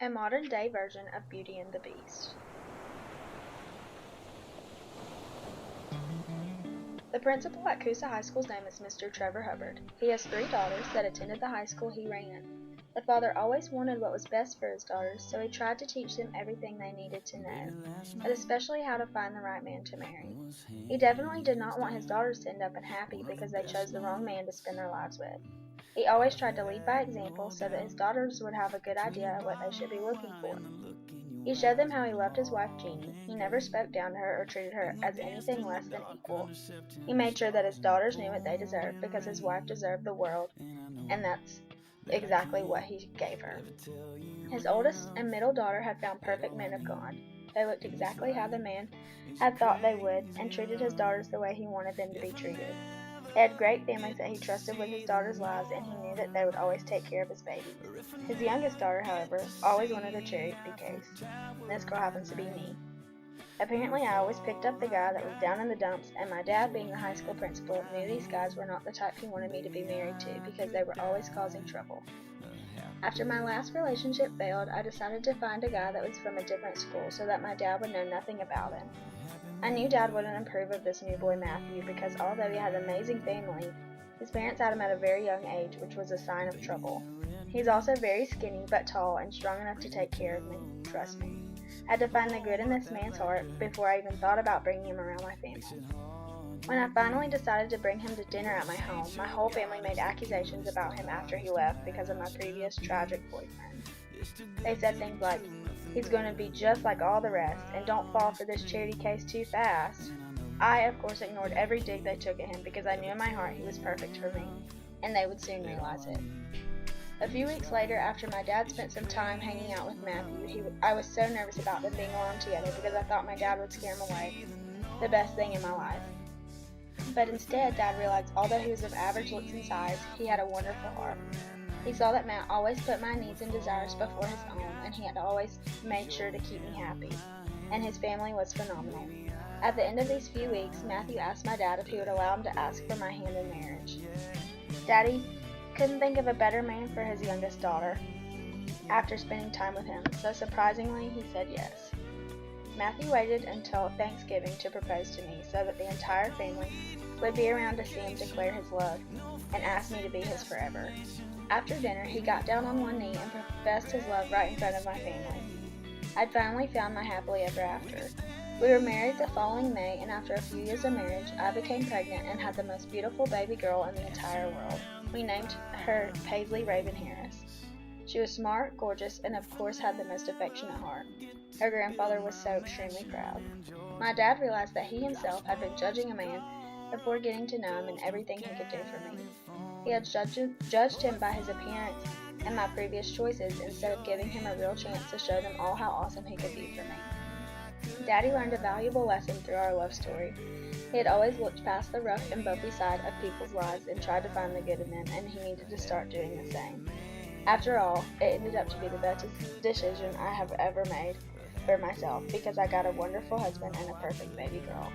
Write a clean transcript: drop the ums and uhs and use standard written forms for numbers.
a modern-day version of Beauty and the Beast. The principal at Coosa High School's name is Mr. Trevor Hubbard. He has 3 daughters that attended the high school he ran. The father always wanted what was best for his daughters, so he tried to teach them everything they needed to know, but especially how to find the right man to marry. He definitely did not want his daughters to end up unhappy because they chose the wrong man to spend their lives with. He always tried to lead by example so that his daughters would have a good idea of what they should be looking for. He showed them how he loved his wife Jeannie. He never spoke down to her or treated her as anything less than equal. He made sure that his daughters knew what they deserved because his wife deserved the world, and that's exactly what he gave her. His oldest and middle daughter had found perfect men of God. They looked exactly how the man had thought they would and treated his daughters the way he wanted them to be treated. They had great families that he trusted with his daughters' lives, and he knew that they would always take care of his babies. His youngest daughter, however, always wanted a cherry to be case. This girl happens to be me. Apparently, I always picked up the guy that was down in the dumps, and my dad, being the high school principal, knew these guys were not the type he wanted me to be married to because they were always causing trouble. After my last relationship failed, I decided to find a guy that was from a different school so that my dad would know nothing about him. I knew Dad wouldn't approve of this new boy Matthew because although he had an amazing family, his parents had him at a very young age, which was a sign of trouble. He's also very skinny but tall and strong enough to take care of me, trust me. I had to find the good in this man's heart before I even thought about bringing him around my family. When I finally decided to bring him to dinner at my home, my whole family made accusations about him after he left because of my previous tragic boyfriend. They said things like, "He's going to be just like all the rest, and don't fall for this charity case too fast." I, of course, ignored every dig they took at him because I knew in my heart he was perfect for me, and they would soon realize it. A few weeks later, after my dad spent some time hanging out with Matthew, I was so nervous about them being alone together because I thought my dad would scare him away, the best thing in my life. But instead, Dad realized although he was of average looks and size, he had a wonderful heart. He saw that Matt always put my needs and desires before his own, and he had always made sure to keep me happy, and his family was phenomenal. At the end of these few weeks, Matthew asked my dad if he would allow him to ask for my hand in marriage. Daddy couldn't think of a better man for his youngest daughter after spending time with him, so surprisingly, he said yes. Matthew waited until Thanksgiving to propose to me so that the entire family would be around to see him declare his love and ask me to be his forever. After dinner, he got down on one knee and professed his love right in front of my family. I'd finally found my happily ever after. We were married the following May, and after a few years of marriage, I became pregnant and had the most beautiful baby girl in the entire world. We named her Paisley Raven Harris. She was smart, gorgeous, and of course had the most affectionate heart. Her grandfather was so extremely proud. My dad realized that he himself had been judging a man before getting to know him and everything he could do for me. He had judged him by his appearance and my previous choices instead of giving him a real chance to show them all how awesome he could be for me. Daddy learned a valuable lesson through our love story. He had always looked past the rough and bumpy side of people's lives and tried to find the good in them, and he needed to start doing the same. After all, it ended up to be the best decision I have ever made for myself because I got a wonderful husband and a perfect baby girl.